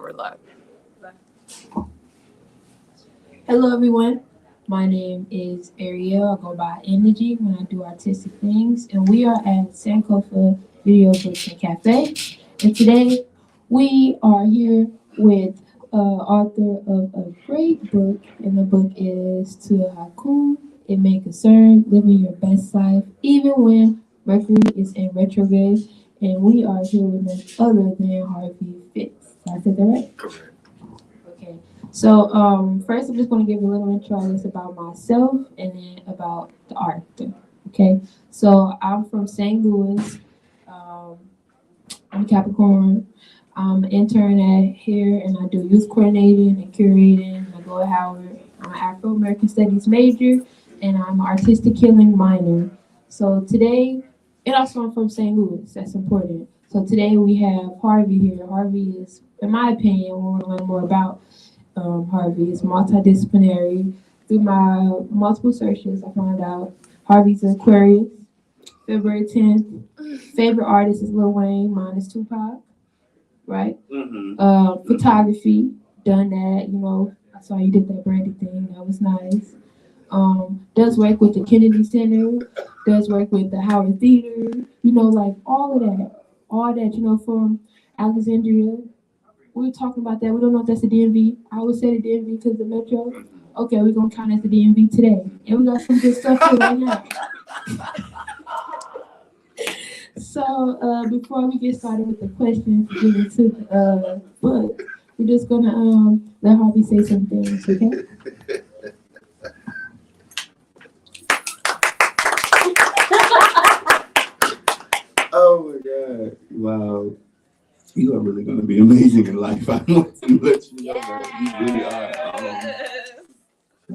we're live. Hello, everyone. My name is Ariel. I go by Energy when I do artistic things, and we are at Sankofa Video Books and Cafe. And today we are here with author of a great book, and the book is To Haiku'm. It may concern living your best life, even when Mercury is in retrograde. And we are here with none other than Harvey Fitz. Did I say that right? Correct. Okay. So first I'm just going to give a little intro on this about myself and then about the art. Okay. So I'm from St. Louis. I'm Capricorn. I'm an intern at here and I do youth coordinating and curating. I go at Howard. I'm an Afro-American Studies major and I'm an artistic healing minor. So today, and also I'm from St. Louis. That's important. So today we have Harvey here. Harvey is, in my opinion, we want to learn more about Harvey is multidisciplinary. Through my multiple searches, I found out Harvey's an Aquarius, February 10th. Favorite artist is Lil Wayne, mine is Tupac, right? Mm-hmm. Photography, done that, you know. I saw you did that branding thing, that was nice. Does work with the Kennedy Center, does work with the Howard Theater, you know, like all that, you know, from Alexandria. We were talking about that. We don't know if that's the DMV. I always say the DMV because the Metro. Okay, we're going to count as the DMV today. And we got some good stuff here right now. So before we get started with the questions, get into the book, we're just going to let Harvey say some things, okay? Oh my God! Wow, you are really going to be amazing in life. I want to let you know that you really are.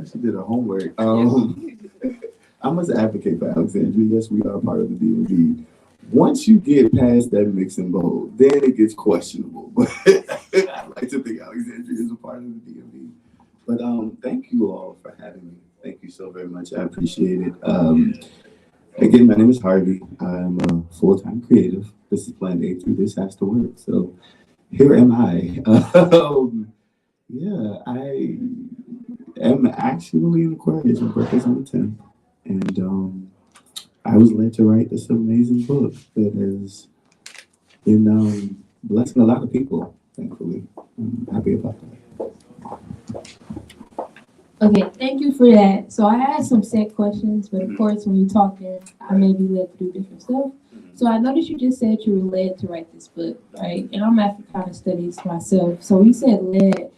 She did her homework. I must advocate for Alexandria. Yes, we are part of the DMV. Once you get past that mix and bowl, then it gets questionable. But I like to think Alexandria is a part of the DMV. But thank you all for having me. Thank you so very much. I appreciate it. Again, my name is Harvey. I'm a full-time creative. This is Plan A through This Has to Work. So here am I. Yeah, I am actually an Aquarius. My birthday's on the 10th. And I was led to write this amazing book that has been blessing a lot of people, thankfully. I'm happy about that. Okay, thank you for that. So I had some set questions, but of course, when you're talking, I may be led to do different stuff. So I noticed you just said you were led to write this book, right? And I'm Africana Studies myself. So we said led,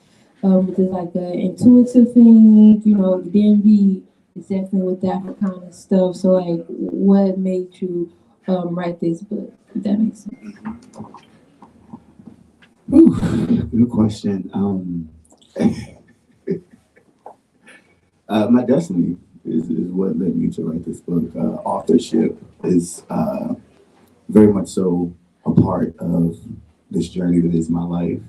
which is like an intuitive thing, you know, the DMV is definitely with the Africana stuff. So like, what made you write this book, if that makes sense? Good question. My destiny is what led me to write this book. Authorship is very much so a part of this journey that is my life.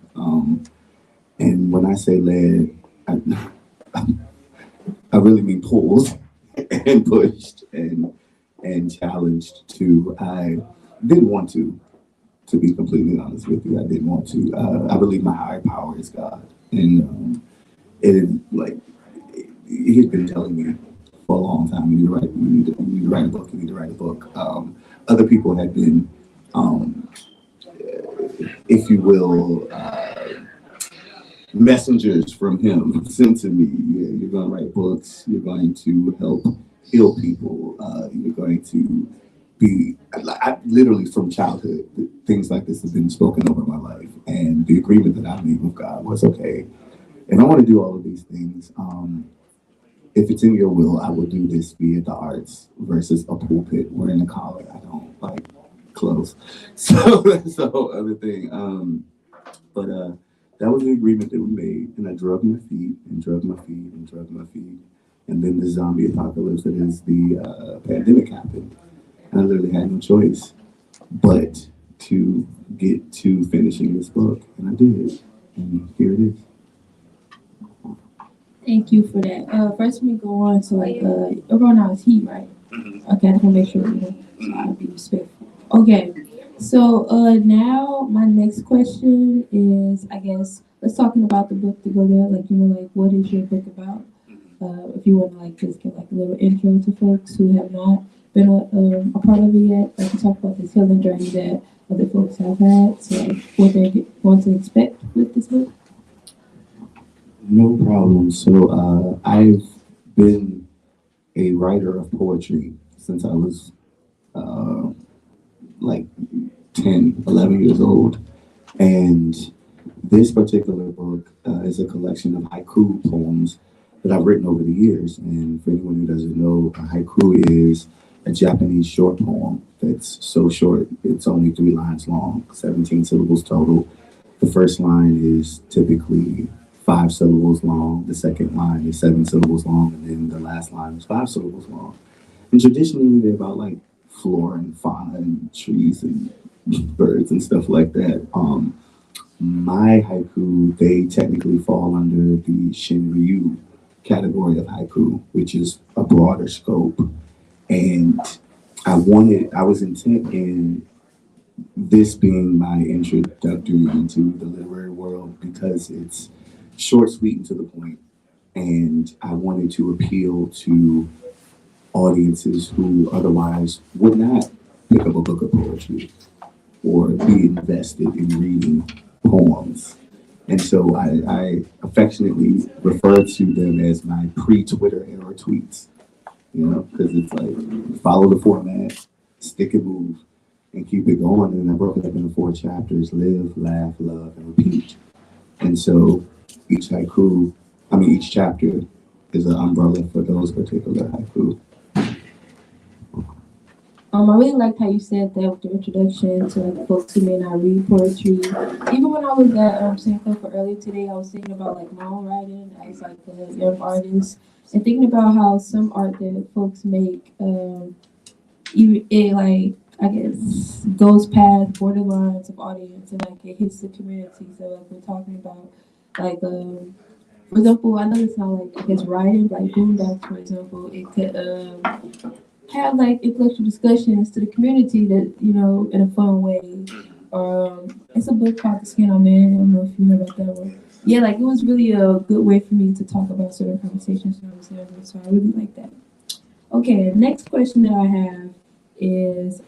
And when I say led, I really mean pulled and pushed and challenged to. I didn't want to be completely honest with you. I didn't want to. I believe my higher power is God. And it is like, he had been telling me for a long time, you need to write a book, you need to write a book. Other people had been, if you will, messengers from him sent to me. You're going to write books, you're going to help heal people, you're going to be, I literally from childhood, things like this have been spoken over my life. And the agreement that I made with God was, okay, if I want to do all of these things, if it's in your will, I will do this via the arts versus a pulpit or in a collar. I don't like clothes. So that's the whole other thing. But that was the agreement that we made. And I drug my feet and drug my feet and drug my feet. And then the zombie apocalypse that is the pandemic happened. And I literally had no choice but to get to finishing this book. And I did. And here it is. Thank you for that. First, we go on. So, like, everyone now is he, right? Okay, I just want to make sure, you know, so I'll be respectful. Okay, So now my next question is, I guess, let's talking about the book to go there. Like, like what is your book about? If you want to like just give like a little intro to folks who have not been a part of it yet, like you talk about this healing journey that other folks have had. So like, what they want to expect with this book. No problem. So I've been a writer of poetry since I was uh, like 10, 11 years old. And this particular book is a collection of haiku poems that I've written over the years. And for anyone who doesn't know, a haiku is a Japanese short poem that's so short, it's only 3 lines long, 17 syllables total. The first line is typically 5 syllables long, the second line is 7 syllables long, and then the last line is 5 syllables long. And traditionally, they're about like flora and fauna and trees and birds and stuff like that. My haiku, they technically fall under the Shinryu category of haiku, which is a broader scope. And I was intent in this being my introductory into the literary world because it's short, sweet, and to the point. And I wanted to appeal to audiences who otherwise would not pick up a book of poetry or be invested in reading poems. And so I affectionately refer to them as my pre-Twitter era tweets, because it's like follow the format, stick and move, and keep it going. And I broke it up into 4 chapters: live, laugh, love, and repeat. And so each haiku, each chapter is an umbrella for those particular haiku. I really liked how you said that with the introduction to like folks who may not read poetry. Even when I was at Sankofa earlier today, I was thinking about like my own writing as like a young artist and thinking about how some art that folks make, even it like I guess goes past borderlines of audience and like it hits the community. So like we're talking about like for example, I know it's not like I guess writing like boondocks for example, it could have like intellectual discussions to the community that in a fun way. It's a book called The Skin I'm In. I don't know if you know about that one. Yeah, like it was really a good way for me to talk about certain conversations that I was having. So I really like that. Okay, next question that I have is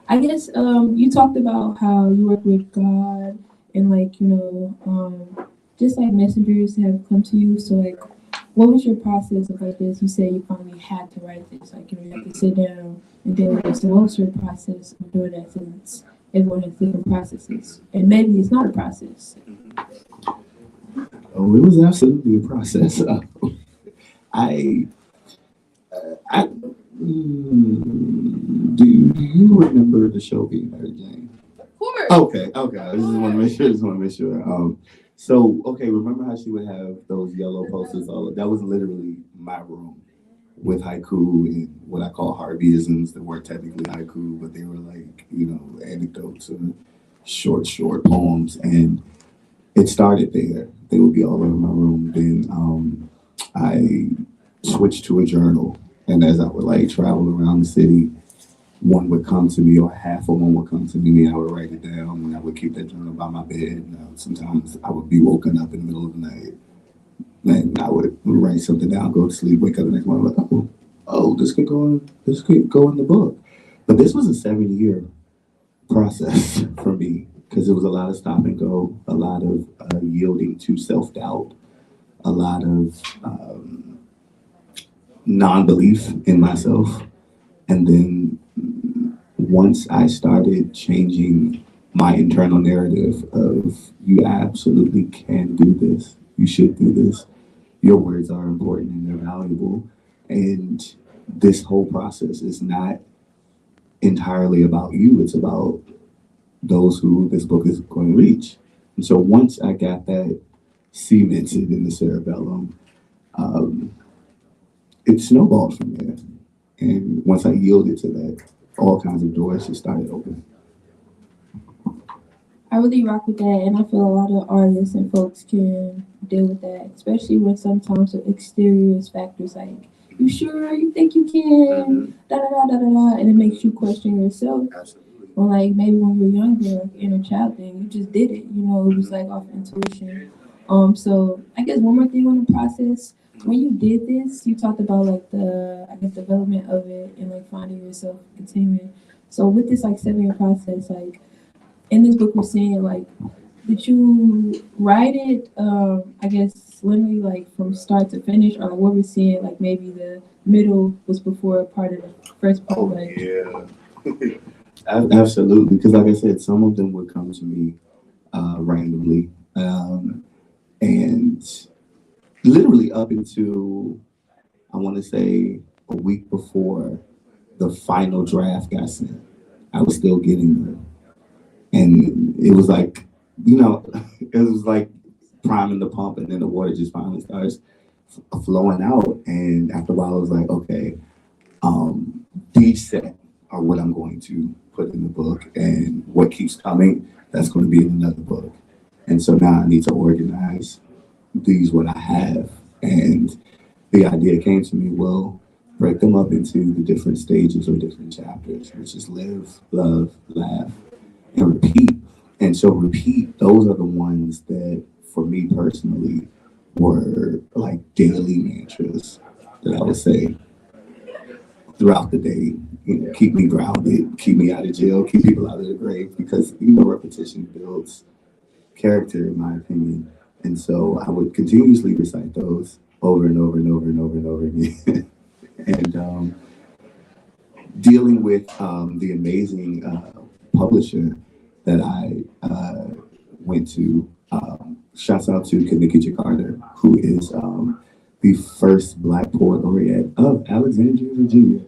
I guess you talked about how you work with God and like just like messengers have come to you. So like what was your process of like this? You said you finally had to write this, like you had to sit down and deal with it. So what was your process of doing that since everyone has different processes? And maybe it's not a process. Oh, it was absolutely a process. I, I do you remember the show being Mary Jane? Of course. Okay. I just want to make sure. So okay, remember how she would have those yellow posters? That was literally my room with haiku and what I call Harveyisms that weren't technically haiku, but they were like anecdotes or short poems, and it started there. They would be all over my room. Then I switched to a journal, and as I would like travel around the city, one would come to me, or half of one would come to me, and I would write it down, and I would keep that journal by my bed. Sometimes I would be woken up in the middle of the night, and I would write something down, go to sleep, wake up the next morning, like, this could go in the book. But this was a 7 year process for me because it was a lot of stop and go, a lot of yielding to self doubt, a lot of non belief in myself, and then once I started changing my internal narrative of you absolutely can do this, you should do this, your words are important and they're valuable, and this whole process is not entirely about you, it's about those who this book is going to reach. And so once I got that cemented in the cerebellum, um, it snowballed from there. And once I yielded to that, all kinds of doors just started opening. I really rock with that, and I feel a lot of artists and folks can deal with that, especially when sometimes the exterior factors like You sure? You think you can? Da da da da da da. And it makes you question yourself. Absolutely. Or like maybe when you're younger, like inner child thing, you just did it. It was like off intuition. So I guess one more thing on the process. When you did this, you talked about like the I guess development of it and like finding yourself continuing. So with this like 7 year process, like in this book we're seeing like did you write it I guess literally like from start to finish or like what we're seeing like maybe the middle was before a part of the first part Oh like yeah. Absolutely, because like I said, some of them would come to me randomly, and literally up until I want to say a week before the final draft got sent, I was still getting them, and it was like, it was like priming the pump, and then the water just finally starts flowing out, and after a while, I was like, okay, these set are what I'm going to put in the book, and what keeps coming, that's going to be in another book. And so now I need to organize these what I have. And the idea came to me, well, break them up into the different stages or different chapters, which is live, love, laugh, and repeat. And so repeat, those are the ones that for me personally were like daily mantras that I would say throughout the day. Keep me grounded, keep me out of jail, keep people out of the grave, because repetition builds character, in my opinion. And so I would continuously recite those over and over and over and over and over again. And dealing with the amazing publisher that I went to. Shouts out to Kanika Carter, who is the first Black poet laureate of Alexandria, Virginia.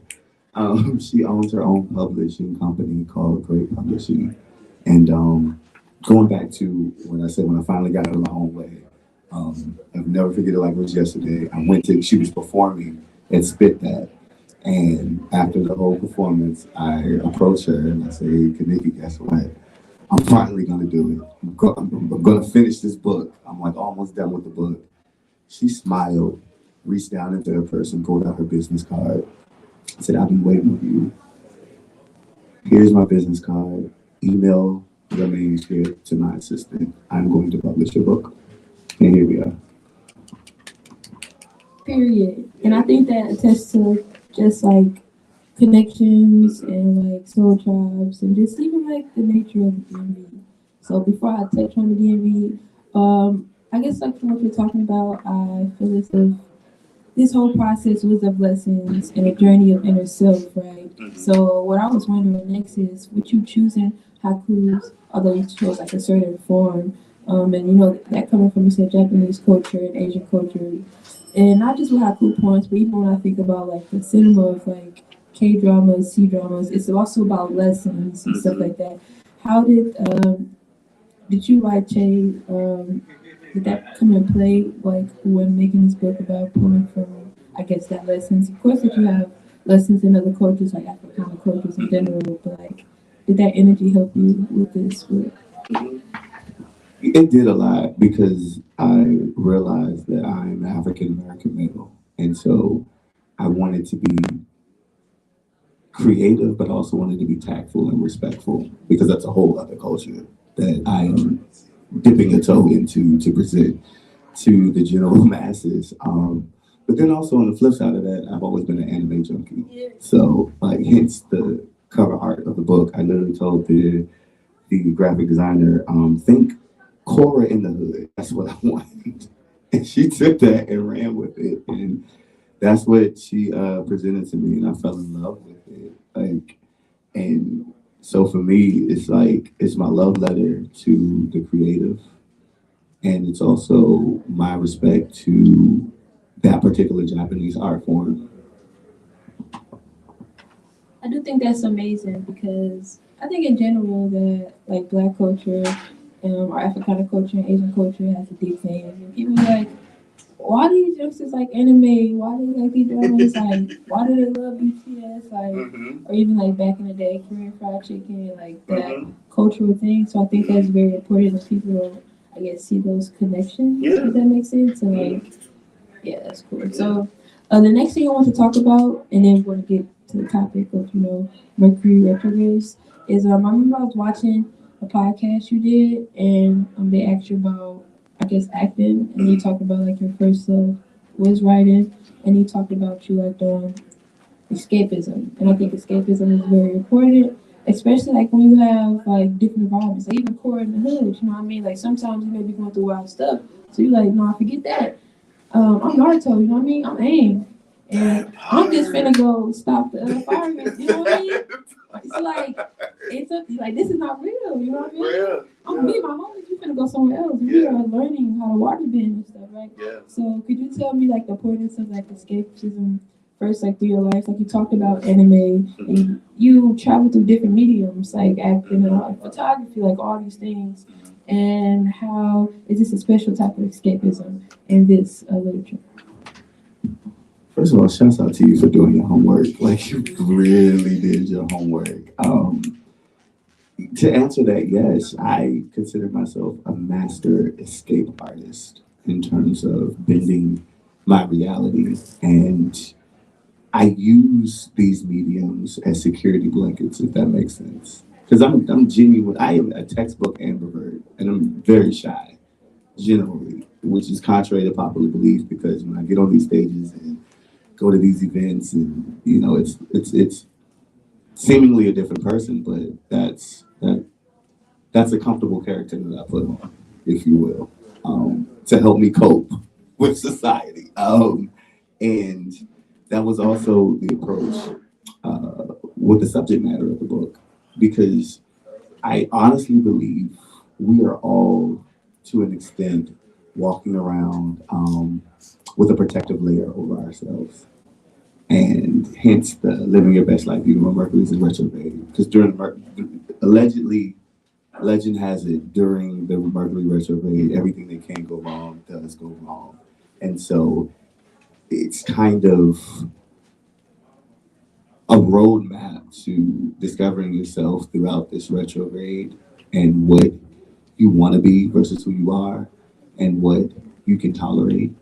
She owns her own publishing company called Great Publishing. And going back to when I said when I finally got out of my own way, I'll never forget it like it was yesterday. She was performing at Spit That. And after the whole performance, I approached her and I said, hey, Kaniki, guess what? I'm finally going to do it. I'm going to finish this book. I'm like almost done with the book. She smiled, reached down into her purse and pulled out her business card. I said, I've been waiting on you. Here's my business card. Email your manuscript to my assistant. I'm going to publish your book. And here we are. period. And I think that attests to just like connections and like soul tribes and just even like the nature of the DMV. So before I touch on the DMV, I guess like from what you're talking about, I feel as if this whole process was of lessons and a journey of inner self, right? So what I was wondering next is, would you choosing haikus, although you chose like a certain form, and that coming from you said Japanese culture and Asian culture, and not just with haiku poems, but even when I think about like the cinema of like K dramas, C dramas, it's also about lessons and stuff like that. How did you like Che? Did that come in play like when making this book about pulling from I guess that lessons? Of course, that you have lessons in other cultures like Africana cultures in general, but like did that energy help you with this book? It did a lot because I realized that I'm an African American male. And so I wanted to be creative, but also wanted to be tactful and respectful because that's a whole other culture that I am dipping a toe into to present to the general masses. But then also on the flip side of that, I've always been an anime junkie. So like hence the cover art of the book. I literally told the graphic designer, think Cora in the hood. That's what I want. And she took that and ran with it. And that's what she presented to me, and I fell in love with it. Like, and so for me, it's like it's my love letter to the creative, and it's also my respect to that particular Japanese art form. I do think that's amazing because I think in general that like black culture or Africana culture and Asian culture has a deep thing. And people are like, why do these youngsters like anime? Why do they like these dramas? Like, why do they love BTS? Like, or even like back in the day, Korean fried chicken, like that cultural thing. So I think that's very important that people, I guess, see those connections. If that makes sense. And like, yeah, that's cool. So The next thing I want to talk about, and then we're going to get to the topic of, Mercury retrogrades, is I remember I was watching a podcast you did, and they asked you about, I guess, acting, and you talked about like your first love was writing, and you talked about you like escapism, and I think escapism is very important, especially like when you have like different environments, like even core in the hood. You know what I mean? Like sometimes you may be going through wild stuff, so you like, no, I forget that. I'm Naruto, you know what I mean? I'm Aang. And I'm just finna go stop the firemen, you know what I mean? It's like, like, this is not real, you know what I mean? Real. I'm me and my homies, we finna go somewhere else. We are learning how to water bend and stuff, right? Yeah. So could you tell me like the importance of like escapism first, like through your life? Like you talked about anime, and you travel through different mediums, like acting and like photography, like all these things. And how is this a special type of escapism in this literature? First of all, shouts out to you for doing your homework. Like you really did your homework. To answer that, yes, I consider myself a master escape artist in terms of bending my reality, and I use these mediums as security blankets, if that makes sense. Because I'm genuine. I am a textbook ambivert, and I'm very shy generally, which is contrary to popular belief. Because when I get on these stages and go to these events, and it's seemingly a different person, but that's a comfortable character that I put on, if you will, to help me cope with society. And that was also the approach with the subject matter of the book, because I honestly believe we are all, to an extent, walking around with a protective layer over ourselves. And hence the living your best life even when Mercury's in retrograde. Because allegedly, legend has it, during the Mercury retrograde, everything that can go wrong does go wrong. And so it's kind of a roadmap to discovering yourself throughout this retrograde, and what you want to be versus who you are, and what you can tolerate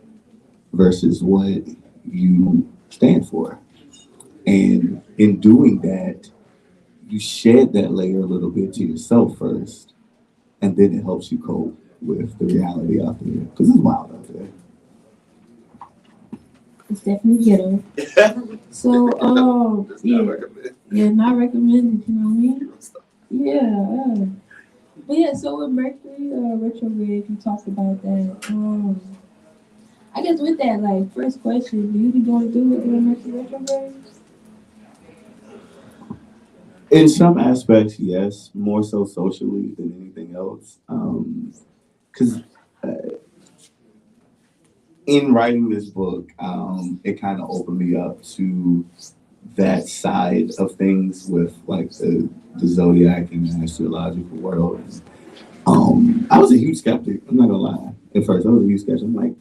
versus what you stand for. And in doing that, you shed that layer a little bit to yourself first, and then it helps you cope with the reality out there, because it's wild out there. It's definitely ghetto. So, yeah, yeah, not recommended. You know what I mean? Yeah. But yeah, so with Mercury retrograde, you talked about that. I guess with that, like, first question, do you be going through it during Mercury retrograde? In some aspects, yes, more so socially than anything else. Because in writing this book, it kind of opened me up to that side of things with like the zodiac and the astrological world. I was a huge skeptic. I'm not gonna lie. At first, I was a huge skeptic. I'm like,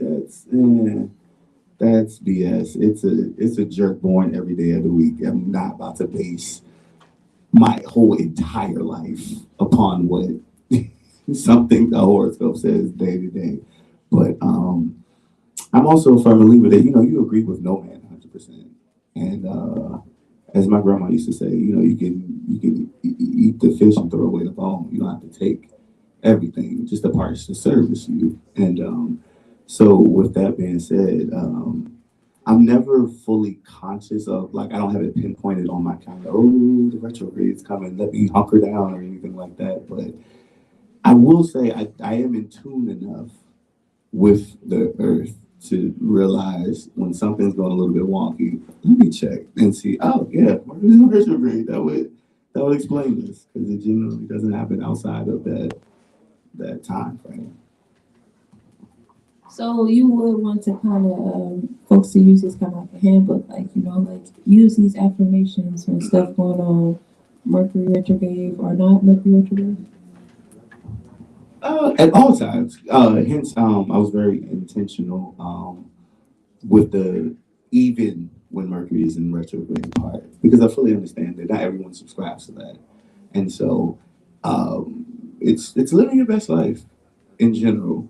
that's BS. It's a jerk born every day of the week. I'm not about to base my whole entire life upon what something the horoscope says day to day. But I'm also a firm believer that you agree with no man 100%. And as my grandma used to say, you can eat the fish and throw away the bone. You don't have to take everything, just the parts that service you. And so, with that being said, I'm never fully conscious of, like, I don't have it pinpointed on my calendar. Oh, the retrograde's coming. Let me hunker down or anything like that. But I will say I am in tune enough with the earth to realize when something's going a little bit wonky. Let me check and see. Oh yeah, Mercury's in retrograde. That would explain this, because it generally doesn't happen outside of that time frame. So you would want to kind of folks to use this kind of like a handbook, like like use these affirmations when stuff going on, Mercury retrograde or not Mercury retrograde. At all times. Hence, I was very intentional with the even when Mercury is in retrograde part, because I fully understand that not everyone subscribes to that, and so it's living your best life in general,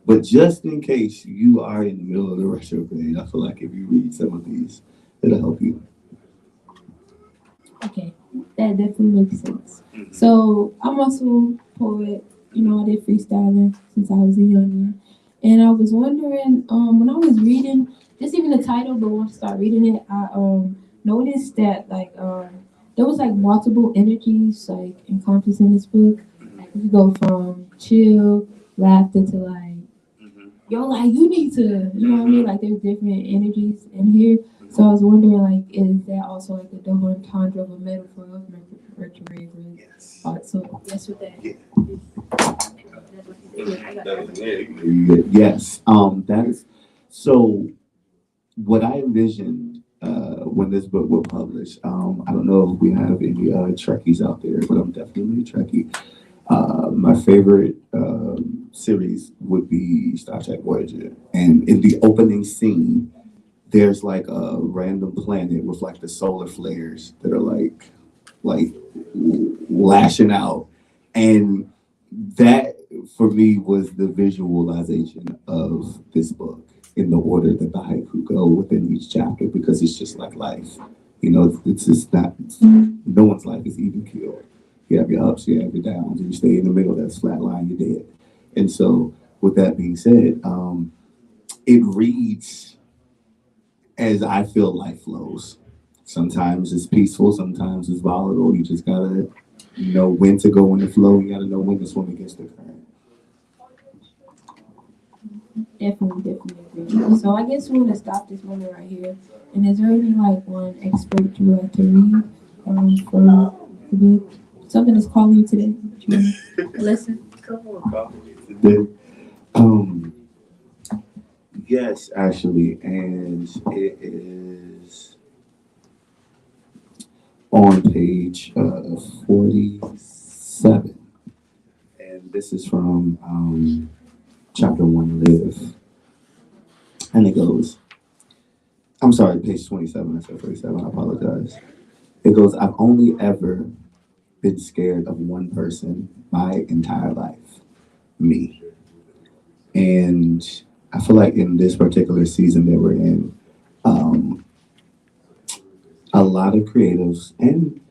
But just in case you are in the middle of the retrograde, I feel like if you read some of these, it'll help you. Okay, that definitely makes sense. So I'm also a poet. You know, I did freestyling since I was a youngin', and I was wondering, when I was reading, just even the title, but once I start reading it, I noticed that like there was like multiple energies like encompassed in this book. Like we go from chill, laughter to like yo, like you need to, you know what I mean? Like there's different energies in here. So I was wondering, like, is that also like a double entendre of a metaphor of Mercury? Yes. So yes with that. Yeah. Yes. That is so. What I envisioned when this book was published. I don't know if we have any Trekkies out there, but I'm definitely a Trekkie. My favorite series would be Star Trek Voyager, and in the opening scene, there's like a random planet with like the solar flares that are like lashing out, and that for me was the visualization of this book in the order that the haiku go within each chapter because it's just like life. You know, it's just not. No one's life is even killed. You have your ups, you have your downs, and you stay in the middle. That's flat line. You're dead. And so, with that being said, it reads as I feel life flows. Sometimes it's peaceful, sometimes it's volatile. You just gotta know when to go in the flow. You gotta know when to swim against the current. Definitely agree. So I guess we're gonna stop this moment right here. And is there any like one expert you would like to read for the book? Something that's calling you today? That you want to listen? Come on, coffee. Um, yes, actually, and it is on page 47, and this is from chapter one, live, and it goes. I'm sorry, page 27. I said 47. I apologize. It goes. I've only ever been scared of one person my entire life, me. And I feel like in this particular season that we're in, um, a lot of creatives and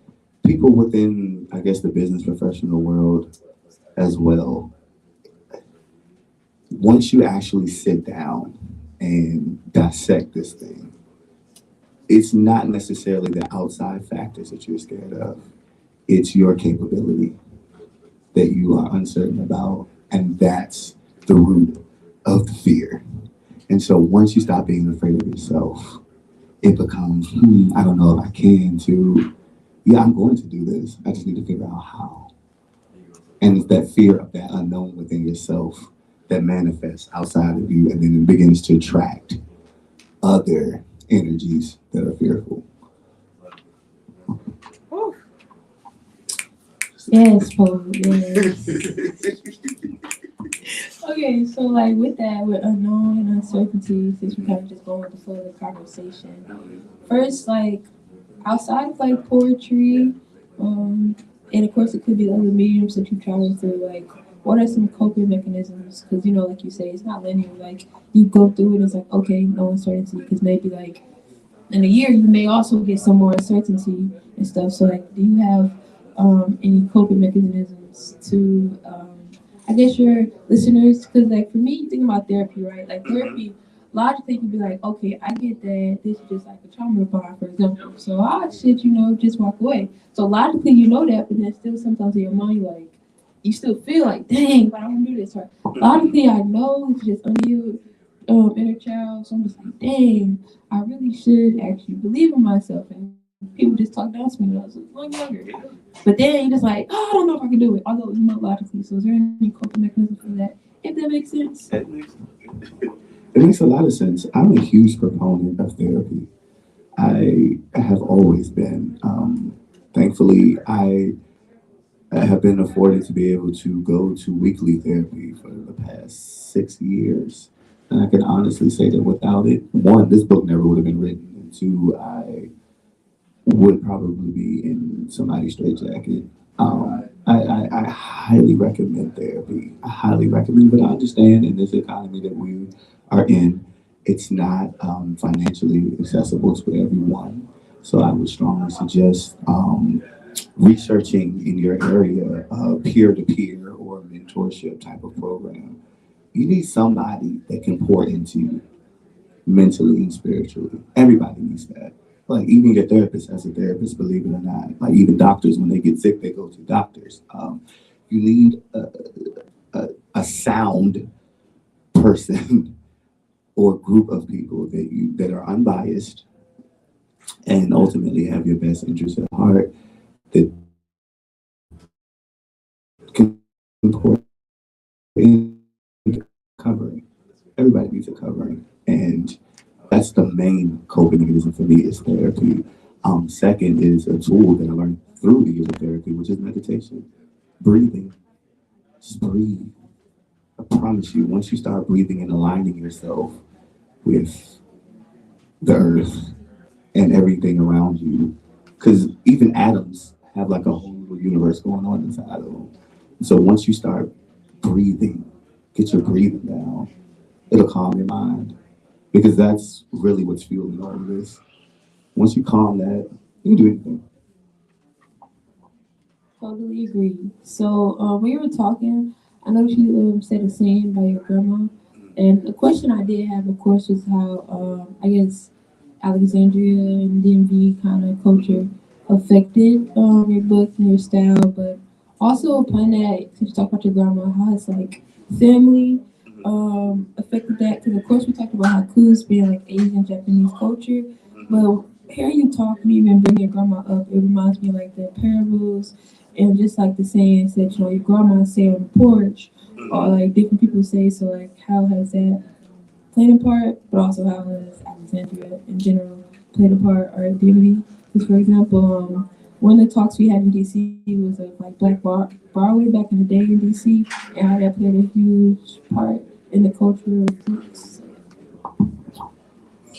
people within, I guess, the business professional world as well, once you actually sit down and dissect this thing, it's not necessarily the outside factors that you're scared of. It's your capability that you are uncertain about, and that's the root of the fear. And so once you stop being afraid of yourself, it becomes, I don't know if I can to, yeah, I'm going to do this. I just need to figure out how. And it's that fear of that unknown within yourself that manifests outside of you and then it begins to attract other energies that are fearful. Yes, Paul. Yes. Okay, so like with that, with unknown and uncertainty, since we kind of just going with the flow of the conversation. First, like outside of like poetry, and of course it could be the other mediums that you travel through. Like, what are some coping mechanisms? Because you know, like you say, it's not linear. Like you go through it, it's like okay, no uncertainty. Because maybe like in a year you may also get some more uncertainty and stuff. So like, do you have any coping mechanisms to I guess your listeners, because like for me, you think about therapy, right? Like therapy, logically you'd be like, okay, I get that this is just like a trauma bond, for example. So shit, you know, just walk away. So logically you know that, but then still sometimes in your mind like you still feel like, dang, but I don't do this. Right? Logically I know it's just unhealed inner child. So I'm just like, dang, I really should actually believe in myself. And people just talk down to me when I was a little younger. But then you're just like, oh, I don't know if I can do it. Although you know logically. So is there any coping mechanism for that? If that makes sense. It makes a lot of sense. I'm a huge proponent of therapy. I have always been. Thankfully, I have been afforded to be able to go to weekly therapy for the past 6 years. And I can honestly say that without it, one, this book never would have been written. And two, I would probably be in somebody's straitjacket. I highly recommend therapy. I highly recommend, but I understand in this economy that we are in, it's not financially accessible to everyone. So I would strongly suggest researching in your area a peer to peer or mentorship type of program. You need somebody that can pour into you mentally and spiritually. Everybody needs that. Like even your therapist as a therapist, believe it or not. Like even doctors, when they get sick, they go to doctors. You need a sound person or group of people that are unbiased and ultimately have your best interest at heart that can pour into covering. Everybody needs a covering, and that's the main coping mechanism for me is therapy. Second is a tool that I learned through the years of therapy, which is meditation, breathing. Just breathe. I promise you, once you start breathing and aligning yourself with the earth and everything around you, because even atoms have like a whole little universe going on inside of them. So once you start breathing, get your breathing down, it'll calm your mind because that's really what's fueling all of this. Once you calm that, you can do anything. Totally agree. So when you were talking, I know you said the same by your grandma. And the question I did have, of course, was how I guess Alexandria and DMV kind of culture affected your book and your style, but also upon that, since you talk about your grandma, how it's like family affected that. Because of course we talked about haikus being like Asian Japanese culture, but hearing you talk and even bring your grandma up, it reminds me of like the parables and just like the sayings that your grandma say on the porch, or like different people say. So like, how has that played a part, but also how has Alexandria in general played a part or DMV? Because for example, one of the talks we had in DC was of like Broadway back in the day in DC, and how that played a huge part in the culture of groups.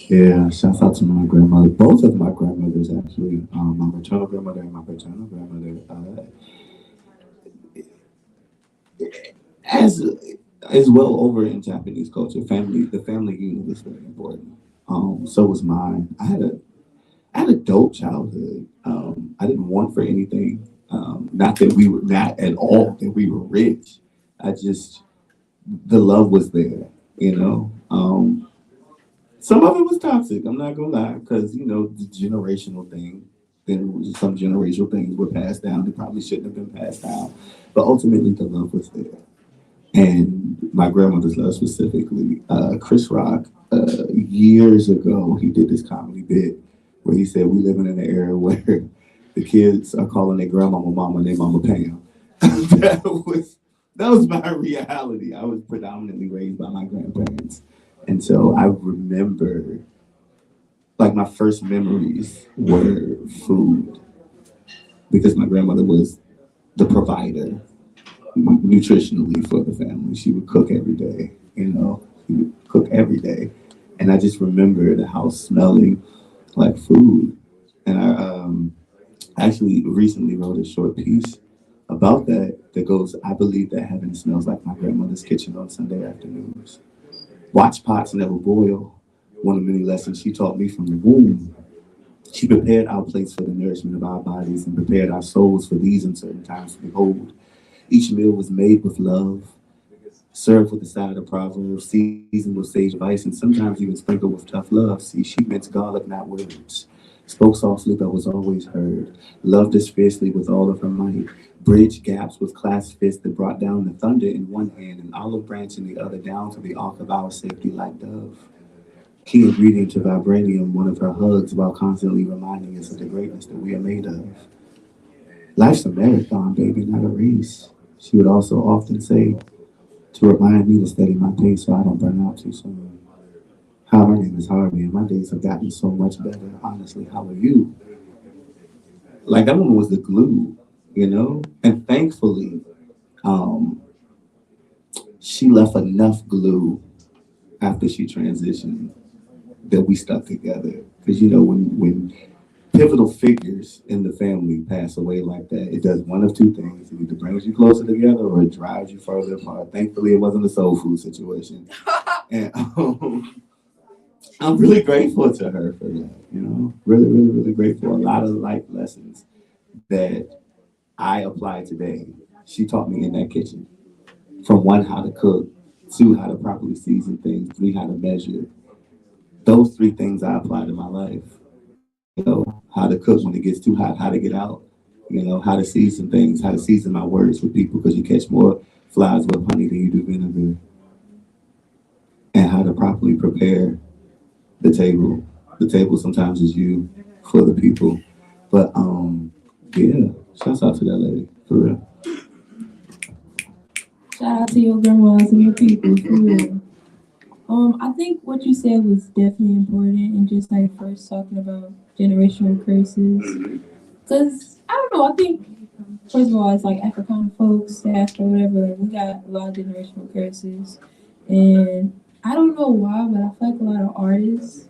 Yeah, shouts out to my grandmother. Both of my grandmothers, actually, my maternal grandmother and my paternal grandmother. As as well over in Japanese culture, the family unit is very important. So was mine. I had a dope childhood. I didn't want for anything. Not that we were not at all that we were rich. I just the love was there, you know. Some of it was toxic. I'm not gonna lie, because the generational thing. Then some generational things were passed down that probably shouldn't have been passed down. But ultimately, the love was there. And my grandmother's love specifically. Chris Rock, years ago, he did this comedy bit where he said, "We living in an era where the kids are calling their grandmama mama and their mama Pam." that was that was my reality. I was predominantly raised by my grandparents, and so I remember like my first memories were food because my grandmother was the provider nutritionally for the family. She would cook every day, she would cook every day. And I just remember the house smelling like food. And I actually recently wrote a short piece about that goes, I believe that heaven smells like my grandmother's kitchen on Sunday afternoons. Watch pots never boil. One of many lessons she taught me from the womb. She prepared our plates for the nourishment of our bodies and prepared our souls for these uncertain times to behold. Each meal was made with love, served with a side of proverbs, seasoned with sage advice, and sometimes even sprinkled with tough love. See, she meant garlic, not words. Spoke softly, but was always heard. Loved us fiercely with all of her might. Bridged gaps with clasped fists that brought down the thunder in one hand and olive branch in the other, down to the ark of our safety like dove. Key ingredient to vibranium, one of her hugs, while constantly reminding us of the greatness that we are made of. Life's a marathon, baby, not a race. She would also often say, to remind me to steady my pace so I don't burn out too soon. Hi, my name is Harvey, and my days have gotten so much better. Honestly, how are you? Like that woman was the glue, And thankfully, um, she left enough glue after she transitioned that we stuck together. Because when pivotal figures in the family pass away like that, it does one of two things. It either brings you closer together or it drives you further apart. Thankfully, it wasn't a soul food situation. And I'm really grateful to her for that, you know, really, really, really grateful. A lot of life lessons that I apply today, she taught me in that kitchen. From one, how to cook, two, how to properly season things, three, how to measure. Those three things I apply to my life. You know, how to cook when it gets too hot, how to get out, you know, how to season things, how to season my words with people because you catch more flies with honey than you do vinegar, and how to properly prepare the table. The table sometimes is you for the people. But yeah, shouts out to that lady, for real. Shout out to your grandmas and your people, for real. I think what you said was definitely important, and just like first talking about generational curses. Cause I don't know, I think first of all, it's like African folks, after whatever, like we got a lot of generational curses, and I don't know why, but I feel like a lot of artists,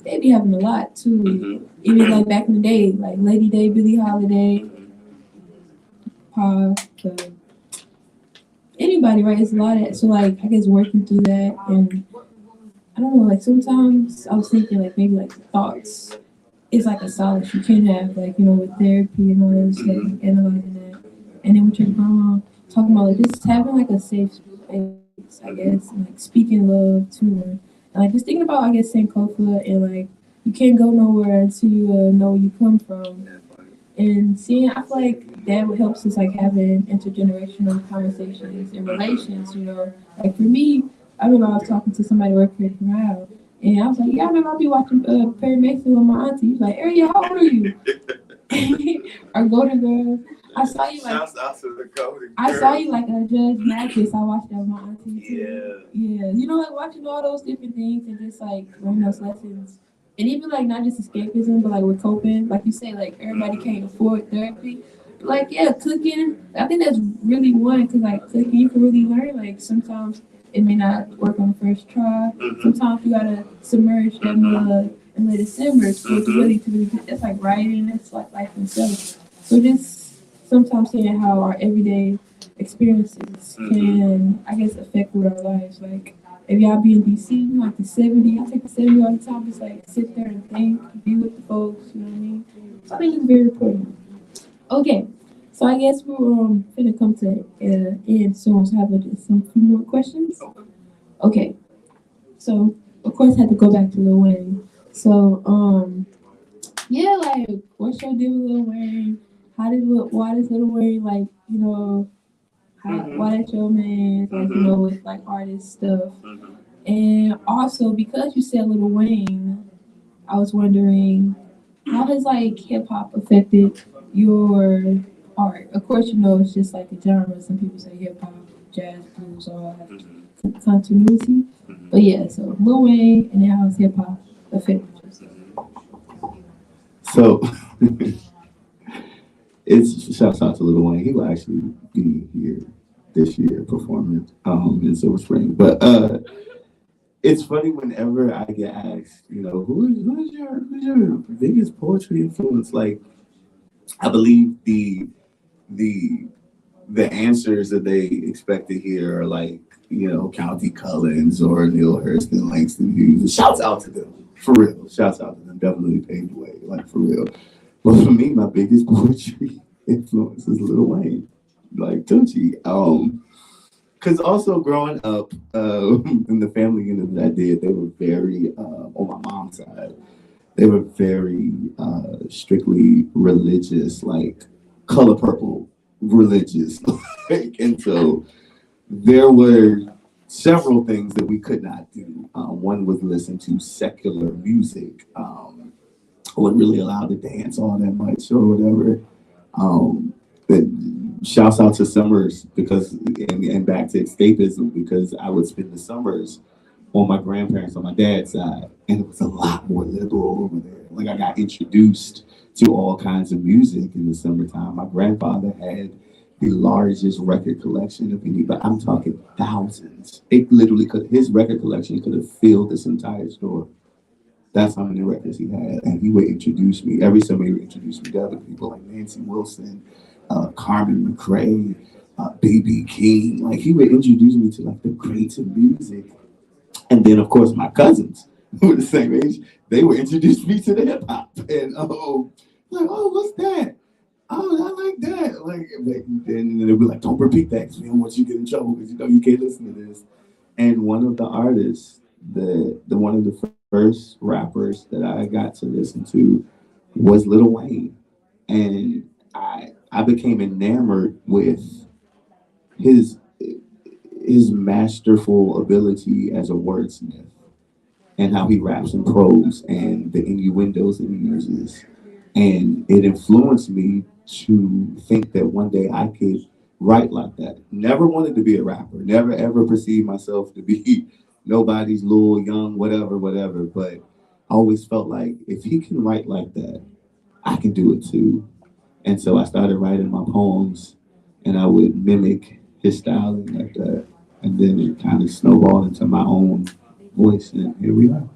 they be having a lot too. Even like back in the day, like Lady Day, Billie Holiday, Pac, anybody, right? It's a lot of so like I guess working through that, and I don't know, like sometimes I was thinking like maybe like thoughts is like a solace you can have, like, you know, with therapy and all that stuff, like analyzing that. And then with your grandma, talking about like just having like a safe space, I guess, and like speaking love to her. And like just thinking about, I guess, Sankofa and like you can't go nowhere until you know where you come from. And seeing, I feel like that would help us like having intergenerational conversations and relations, you know. Like for me, I remember I was talking to somebody working at the Canal, and I was like, yeah, I remember I'll be watching Perry Mason with my auntie. He's like, Ariel, how old are you? Or Golden Girls. I saw you like Shouts out to the Golden I Girls. saw you like a Judge Mathis. I watched that with my auntie too. Yeah. You know, like watching all those different things and just like learning those lessons. And even like not just escapism, but like with coping, like you say, like everybody can't afford therapy. Like yeah, cooking. I think that's really one because like cooking, you can really learn. Like sometimes it may not work on the first try. Sometimes you gotta submerge that mud and let it simmer for it to really good. That's like writing. That's like life itself. So just sometimes seeing how our everyday experiences can, I guess, affect with our lives. Like if y'all be in DC, you know, like the 70, I take the 70 all the time, just like sit there and think, be with the folks, you know what I mean? So I think it's very important. Okay, so I guess we're gonna come to end soon, so I have just some few more questions. Okay, so of course I had to go back to Lil Wayne. So yeah, like what's your deal with Lil Wayne? Why does Lil Wayne like, you know, why that's your man, like, you know, with like artist stuff? And also because you said Lil Wayne, I was wondering how has like hip hop affected your art? Of course, you know it's just like a genre. Some people say hip hop, jazz, blues, all have continuity. But yeah, so Lil Wayne and then how has hip hop affected you? So it's shouts out to Lil Wayne. He will actually be here this year performing in Silver Spring. But it's funny whenever I get asked, you know, who's your biggest poetry influence? Like I believe the the answers that they expect to hear are like, you know, County Cullens or Neil Hurston, Langston Hughes. Shouts out to them. For real. Shouts out to them. Definitely paved the way, like for real. But for me, my biggest poetry influence is Lil Wayne, like Tunchi. Because also growing up in the family unit that I did, they were very, on my mom's side, they were very strictly religious, like color purple religious. And so there were several things that we could not do. One was listen to secular music. I wasn't really allowed to dance all that much or whatever. But shouts out to summers because and back to escapism because I would spend the summers on my grandparents on my dad's side, and it was a lot more liberal over there. Like I got introduced to all kinds of music in the summertime. My grandfather had the largest record collection of anybody. I'm talking thousands. It literally could. His record collection could have filled this entire store. That's how many records he had. And he would introduce me, every summer he would introduce me to other people like Nancy Wilson, Carmen McRae, B.B. King. Like he would introduce me to like the greats of music. And then of course my cousins who were the same age, they would introduce me to the hip hop. And like, oh, what's that? Oh, I like that. Like, and they'd be like, don't repeat that because we don't want you to get in trouble because you know you can't listen to this. And one of the artists, the one of the first rappers that I got to listen to was Lil Wayne, and I became enamored with his his masterful ability as a wordsmith and how he raps in prose and the innuendos that he uses. And it influenced me to think that one day I could write like that. Never wanted to be a rapper, never ever perceived myself to be nobody's little young, whatever, whatever. But I always felt like if he can write like that, I can do it too. And so I started writing my poems and I would mimic his styling like that. And then it kind of snowballed into my own voice, and here we are.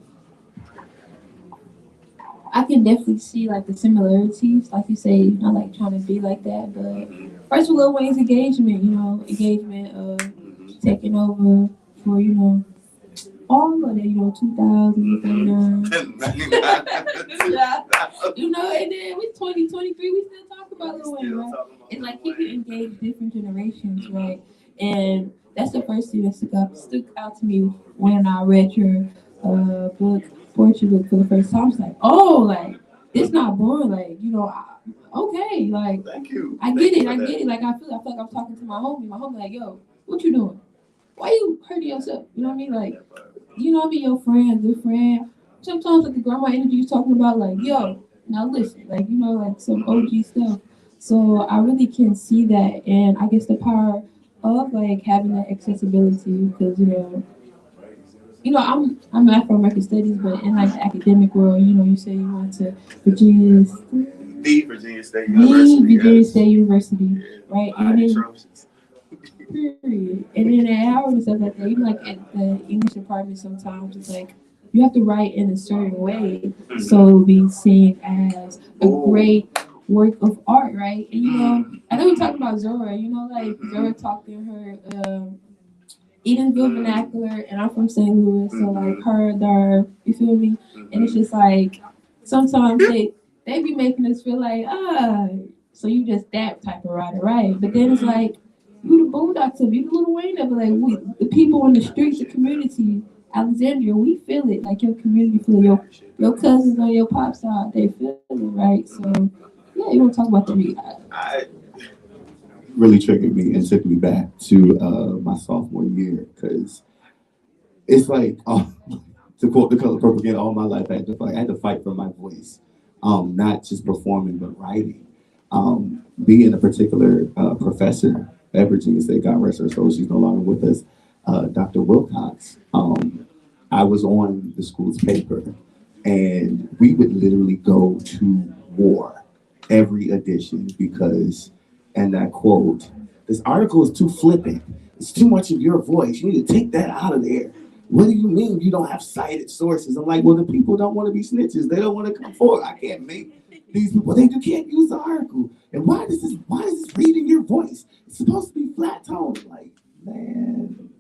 I can definitely see like the similarities, like you say, like trying to be like that. But first with Lil Wayne's engagement, engagement of taking over for all of the 2000, yeah, and then with 2023, we still talk about Lil Wayne, right? It's like he can engage different generations, right? And that's the first thing that stuck out to me when I read your book, poetry book, for the first time. It's like, oh, like it's not boring. Like okay, like Thank you. I get it, I get it. Like I feel like I'm talking to my homie. My homie like, yo, what you doing? Why you hurting yourself? You know what I mean? Like, your friend, good friend. Sometimes like the grandma energy is talking about like, yo, now listen, like like some OG stuff. So I really can see that, and I guess the power of like having that accessibility because I'm Afro American Studies, but in like the academic world, you say you went to Virginia, The Virginia State University. Virginia State University, right? And then Atrocious. period. And then at Howard and stuff like that, even like at the English department, sometimes it's like you have to write in a certain way so it'll be seen as a great work of art, right? And I know we talked about Zora. Like Zora talked in her Edenville vernacular, and I'm from St. Louis, so like her, there, you feel me? And it's just like sometimes they be making us feel like so you just that type of writer, right? But then it's like you the Boondocks of you the Little Wayne of it, like we the people on the streets, the community, Alexandria, we feel it, like your community feel it, your cousins on your pop side, they feel it, right? So yeah, you want to talk about the I really triggered me and took me back to my sophomore year because it's like to quote the Color Purple again, all my life I had to fight for my voice, not just performing but writing. Being a particular professor at Virginia State, God rest her soul, she's no longer with us, Dr. Wilcox. I was on the school's paper, and we would literally go to war every edition because, and I quote, this article is too flippant. It's too much of your voice. You need to take that out of there. What do you mean you don't have cited sources? I'm like, well, the people don't want to be snitches. They don't want to come forward. I can't make these people. They can't use the article. And why does this read in your voice? It's supposed to be flat tone. Like, man,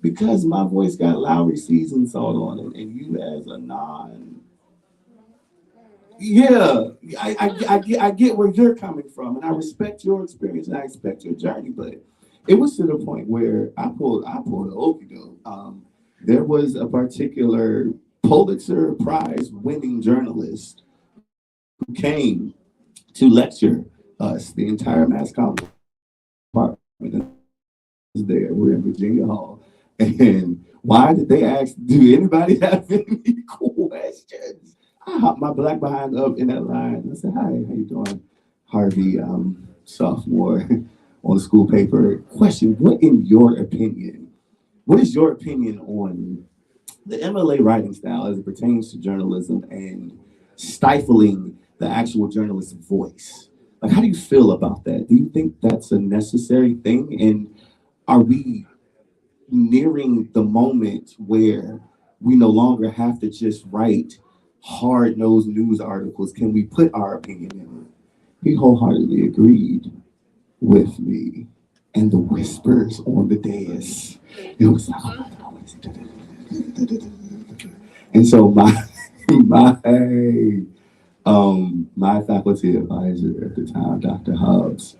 because my voice got Lowry seasoned salt on it, and you as a non, yeah, I get where you're coming from, and I respect your experience and I respect your journey. But it was to the point where I pulled an okie doke. There was a particular Pulitzer Prize winning journalist who came to lecture us, the entire mass comm department was there. We're in Virginia Hall. And why did they ask, do anybody have any questions? I hopped my black behind up in that line. I said, hi, how you doing? Harvey, sophomore on the school paper. Question, what is your opinion on the MLA writing style as it pertains to journalism and stifling the actual journalist's voice? Like, how do you feel about that? Do you think that's a necessary thing? And are we nearing the moment where we no longer have to just write hard-nosed news articles. Can we put our opinion in it? He wholeheartedly agreed with me. And the whispers on the dais, it was like, oh my God, what is it? And so my my faculty advisor at the time, Dr. Hobbs,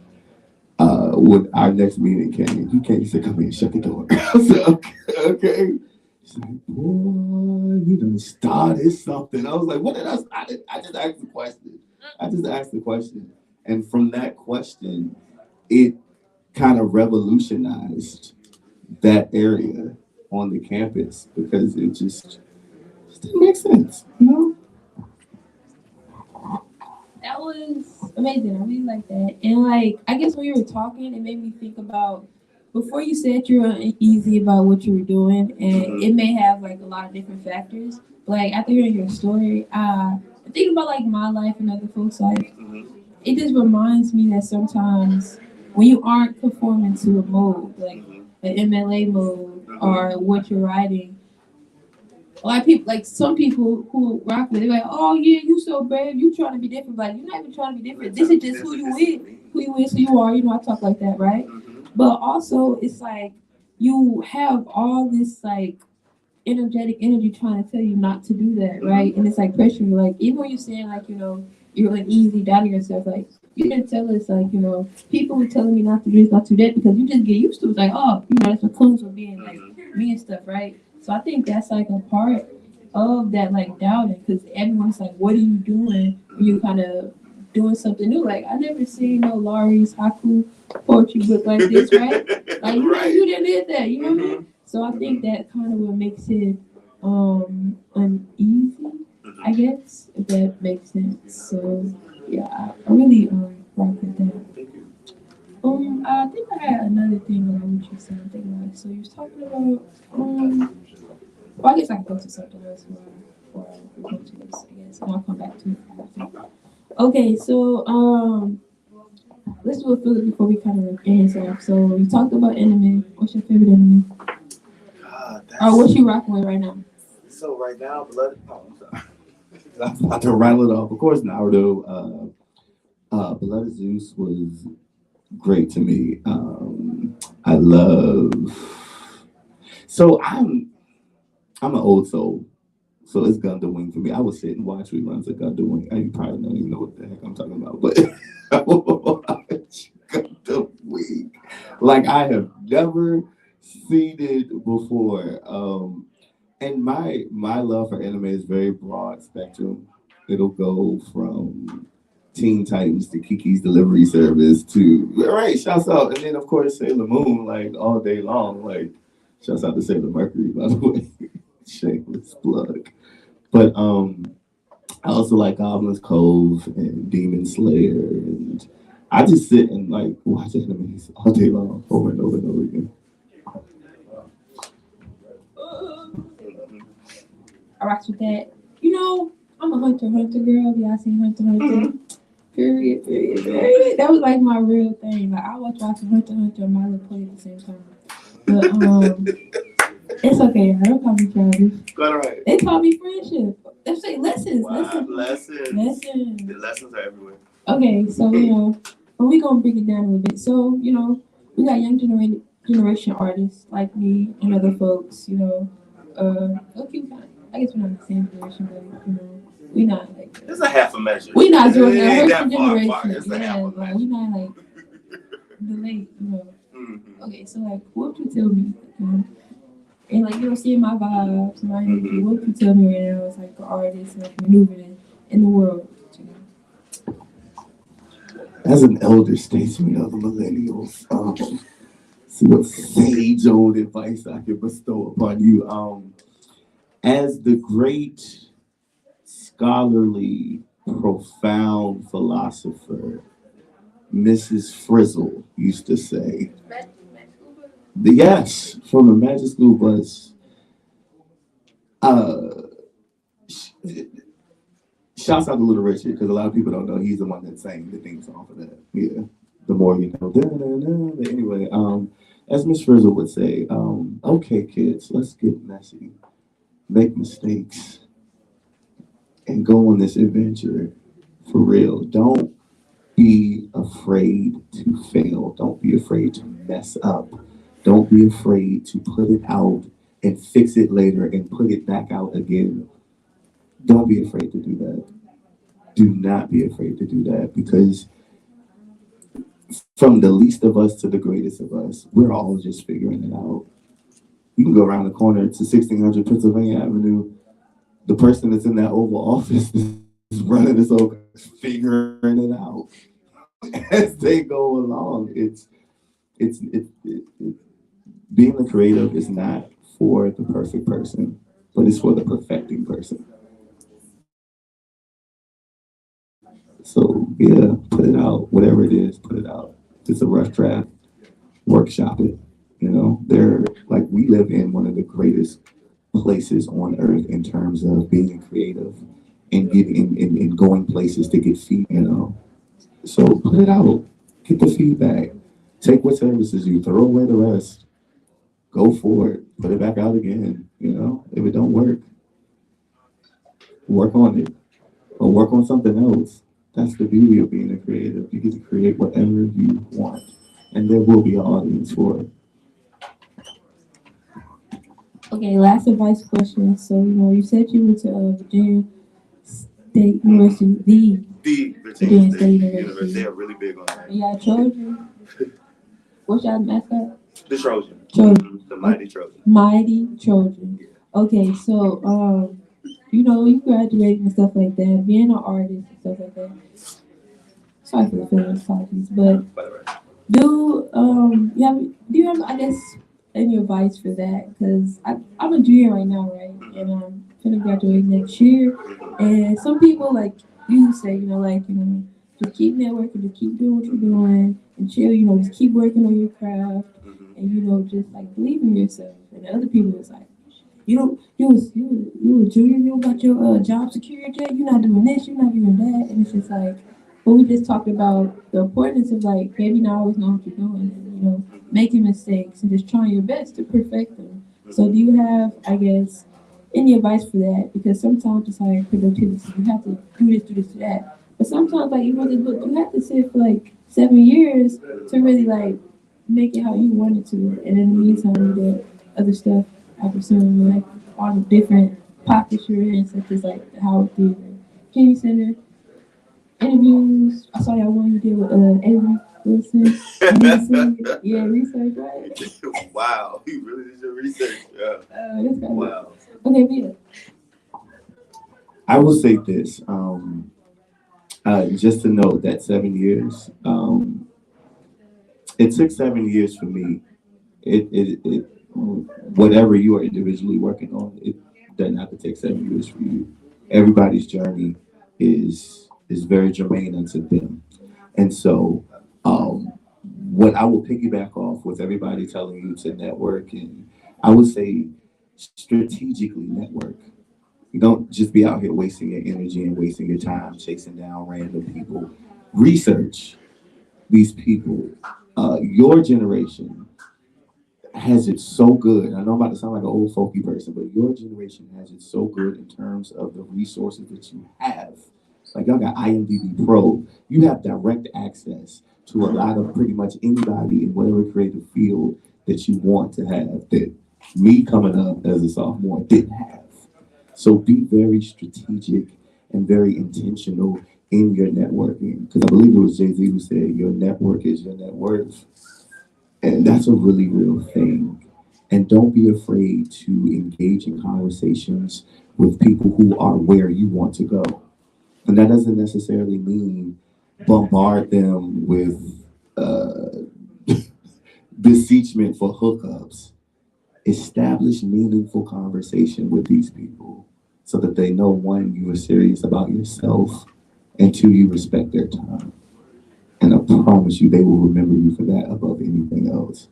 when our next meeting came, he came, he said, come in and shut the door. I said, okay, okay. He's like, boy, you done started something. I was like, what did I start? I just asked the question. I just asked the question. And from that question, it kind of revolutionized that area on the campus because it just didn't make sense, you know? That was amazing. I really like that. And like, I guess when you were talking, it made me think about before you said you were uneasy about what you were doing, and it may have like a lot of different factors. Like after hearing your story, I think about like my life and other folks' life. It just reminds me that sometimes when you aren't conforming to a mode, like an MLA mode or what you're writing, a lot of people, like some people who rock with it, like, oh yeah, you so brave, you trying to be different. Like you're not even trying to be different. This is just who you is, who you are. You know, I talk like that, right? But also, it's like you have all this like energetic energy trying to tell you not to do that, right? And it's like pressure. Like even when you're saying like you're uneasy, doubting yourself, like you didn't tell us like people were telling me not to do this, not to do that because you just get used to it. It's like oh that's what comes with being like me and stuff, right? So I think that's like a part of that like doubting because everyone's like, what are you doing? You kind of doing something new. Like I never seen no Laurie's Haku poetry book like this, right? Like you didn't did that, you know what I mean? So I think that kind of what makes it uneasy, I guess, if that makes sense. So yeah, I really rock with that. I think I had another thing around what you said. I'm thinking about it. So you was talking about well, I guess I can go to something else before we go to this, I guess, and I'll come back to it. Okay, so let's do a Philip before we kind of end off. So you talked about anime. What's your favorite anime? Or what you rocking with right now? So right now, Blood. Oh, I'm sorry. I'm about to rattle it off. Of course, Naruto. Blood of Zeus was great to me. I love. So I'm an old soul. So it's Gundam Wing for me. I would sit and watch reruns of Gundam Wing. You probably don't even know what the heck I'm talking about, but I will watch Gundam Wing. Like I have never seen it before. And my love for anime is very broad spectrum. It'll go from Teen Titans to Kiki's Delivery Service to right, shouts out, and then of course Sailor Moon like all day long. Like shouts out to Sailor Mercury by the way. Shameless plug. But I also like Goblin's Cove and Demon Slayer and I just sit and like watch animes all day long over and over and over again. I rock with that. I'm a Hunter x Hunter girl. Y'all seen Hunter x Hunter? Period. That was like my real thing. Like I was watching Hunter x Hunter and My Little Pony at the same time. But it's okay. I don't call me childish. Got it right. They taught me friendship. They say lessons. Wow, lessons. Lessons. The lessons are everywhere. Okay, so but we gonna break it down a little bit. So we got young generation artists like me and other folks. Okay, I guess we're not the same generation, but we not like It's a half a measure. we not doing it that. ain't Her that far generation, apart. It's a half a like measure. we not like the late. Okay, so like, what would you tell me? And like seeing my vibes, my energy. What would you tell me right now as like an artist, like maneuvering in the world? As an elder statesman of the millennials, see what sage old advice I can bestow upon you. As the great scholarly, profound philosopher Mrs. Frizzle used to say, yes, from the magic school bus. Shouts out to Little Richard because a lot of people don't know he's the one that sang the theme song for that. Yeah, the more you know. But anyway, as Miss Frizzle would say, okay, kids, let's get messy, make mistakes, and go on this adventure for real. Don't be afraid to fail. Don't be afraid to mess up. Don't be afraid to put it out and fix it later and put it back out again. Don't be afraid to do that. Do not be afraid to do that because from the least of us to the greatest of us, we're all just figuring it out. You can go around the corner to 1600 Pennsylvania Avenue. The person that's in that Oval Office is running this over, figuring it out as they go along. It's being a creative is not for the perfect person, but it's for the perfecting person. So yeah, put it out, whatever it is, put it out. If it's a rough draft, workshop it. You know, they're like we live in one of the greatest places on earth in terms of being creative and getting and going places to get feedback. You know, so put it out, get the feedback, take what services you, throw away the rest, go for it, put it back out again. You know, if it don't work, work on it or work on something else. That's the beauty of being a creative. You get to create whatever you want, and there will be an audience for it. Okay, last advice question. So, you said you went to Virginia State University, The Virginia Virginia State State University. University, they are really big on that. And y'all Trojan. What's y'all mascot? The Trojan. Trojan. The mighty Trojan. Mighty Trojan. Okay, so you graduating and stuff like that, being an artist and stuff like that. Sorry for the feelings, apologies, but By the way. do you have I guess any advice for that? Because I'm a junior right now, right, and I'm gonna graduate next year, and some people like you say, just keep networking, just keep doing what you're doing, and chill, just keep working on your craft, and just like believe in yourself. And other people is like, you a junior, you don't got your job secured yet, you're not doing this, you're not doing that, and it's just like. But we just talked about the importance of like maybe not always know what you're doing, and making mistakes and just trying your best to perfect them. So do you have, I guess, any advice for that? Because sometimes it's like productivity, you have to do this, do that. But sometimes like even with this book, you have to sit for like 7 years to really like make it how you want it to. And in the meantime, you do other stuff I presume like all the different pockets you're in, such as like the Howard Theater, Kennedy Center, interviews. I saw that one you did with Avery Wilson. Yeah, research, right? Wow, you really did your research. Yeah. That's kind of Wow. okay, Mia. I will say this, just to note that 7 years, it took 7 years for me. Whatever you are individually working on, it doesn't have to take 7 years for you. Everybody's journey is very germane unto them. And so, what I will piggyback off with everybody telling you to network, and I would say strategically network. You don't just be out here wasting your energy and wasting your time chasing down random people. Research these people. Your generation has it so good. I know I'm about to sound like an old folky person, but your generation has it so good in terms of the resources that you have. Like y'all got IMDb Pro. You have direct access to a lot of pretty much anybody in whatever creative field that you want to have that me coming up as a sophomore didn't have. So be very strategic and very intentional in your networking. Because I believe it was Jay-Z who said your network is your net worth. And that's a really real thing. And don't be afraid to engage in conversations with people who are where you want to go. And that doesn't necessarily mean bombard them with beseechment for hookups. Establish meaningful conversation with these people so that they know one, you are serious about yourself, and two, you respect their time. And I promise you, they will remember you for that above anything else.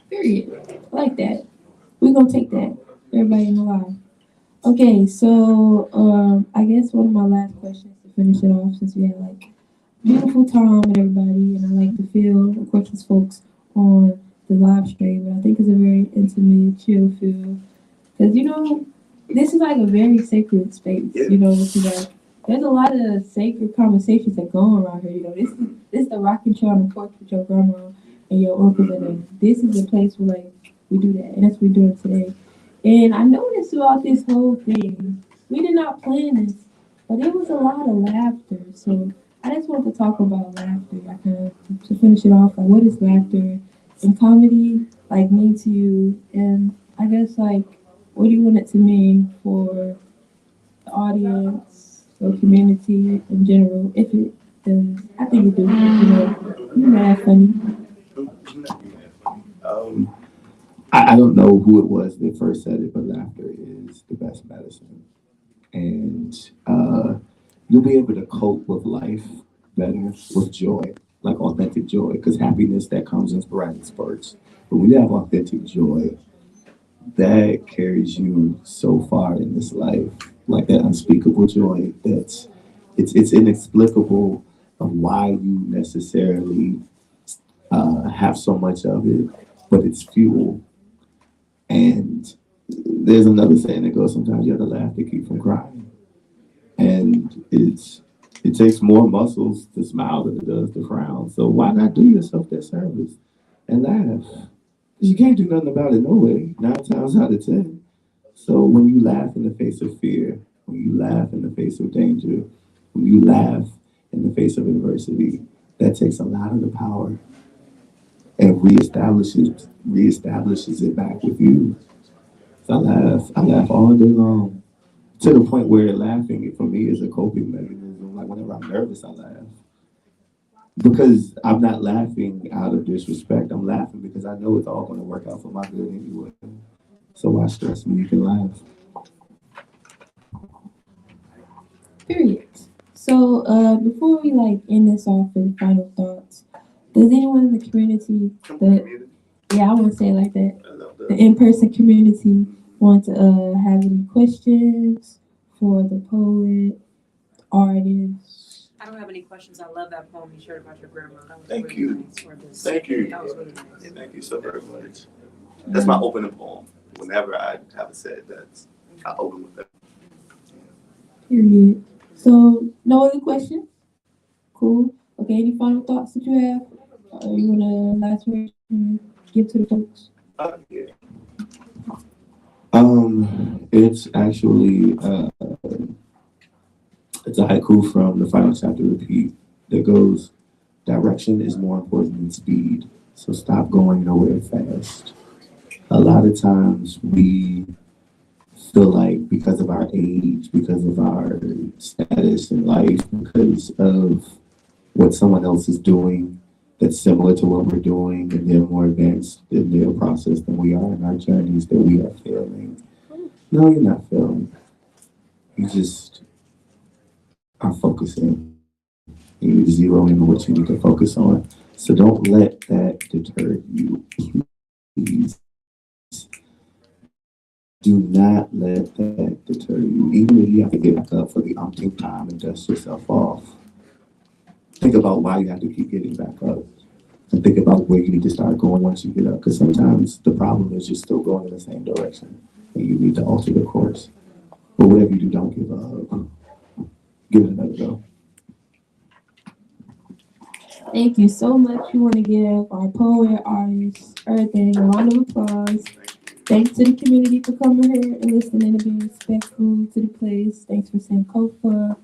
Period. I like that. We're gonna take that. Everybody in the line. Okay, so I guess one of my last questions to finish it off, since we had like beautiful time with everybody, and I like to feel, of course, as folks on the live stream, but I think it's a very intimate, chill feel, because this is like a very sacred space, you know, because like, there's a lot of sacred conversations that go on around here. You know, this is the rocking chair on the porch with your grandma and your uncles, and this is a place where like we do that, and that's what we're doing today. And I noticed throughout this whole thing, we did not plan this, but it was a lot of laughter. So I just want to talk about laughter. Like to finish it off, like what is laughter and comedy like mean to you? And I guess like what do you want it to mean for the audience or community in general? If it does, I think it do. You mad funny. Um, I don't know who it was that first said it, but laughter is the best medicine. And you'll be able to cope with life better with joy, like authentic joy, because happiness that comes in sporadic spurts. But when you have authentic joy, that carries you so far in this life, like that unspeakable joy that's it's inexplicable of why you necessarily have so much of it, but it's fuel. And there's another saying that goes, sometimes you have to laugh to keep from crying. And it takes more muscles to smile than it does to frown. So why not do yourself that service and laugh? Because you can't do nothing about it no way, 9 times out of 10. So when you laugh in the face of fear, when you laugh in the face of danger, when you laugh in the face of adversity, that takes a lot of the power and reestablishes it back with you. So I laugh all day long to the point where laughing for me is a coping mechanism. Like whenever I'm nervous, I laugh because I'm not laughing out of disrespect. I'm laughing because I know it's all going to work out for my good anyway. So why stress when you can laugh? Period. So before we like end this off with final thoughts, does anyone in the community that yeah, I want to say it like that, the in-person community want to have any questions for the poet, artist? I don't have any questions. I love that poem you shared about your grandma. That was Thank really you. nice for this. Thank you. That was really nice. Thank you so very much. That's my opening poem. Whenever I have a set, that's I open with that. Period. So no other questions? Cool. Okay, any final thoughts that you have? You want to last word give to the folks? Yeah. It's actually it's a haiku from the final chapter repeat that goes, direction is more important than speed, so stop going nowhere fast. A lot of times we feel like because of our age, because of our status in life, because of what someone else is doing that's similar to what we're doing, and they're more advanced in their process than we are in our journeys, that we are failing. No, you're not failing. You just are focusing. You need to zero in on what you need to focus on. So don't let that deter you. Please do not let that deter you. Even if you have to get back up for the umpteenth time and dust yourself off, think about why you have to keep getting back up. And think about where you need to start going once you get up. Because sometimes the problem is you're still going in the same direction. And you need to alter the course. But whatever you do, don't give up. Give it another go. Thank you so much. We want to give our poet, artist, everything a round of applause. Thanks to the community for coming here and listening and being respectful to the place. Thanks for saying Kofa.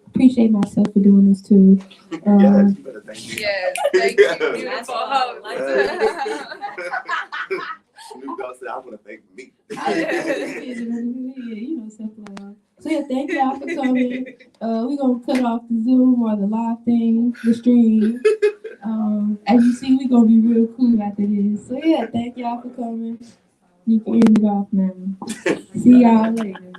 Appreciate myself for doing this too. Yes, you better thank you. Yes, thank you, That's beautiful all I host. like. Snoop Dogg said, I want to thank me. Simple. So yeah, thank y'all for coming. We're gonna cut off the Zoom or the live thing, the stream. As you see, we're gonna be real cool after this. So yeah, thank y'all for coming. You can end it off now. See y'all later.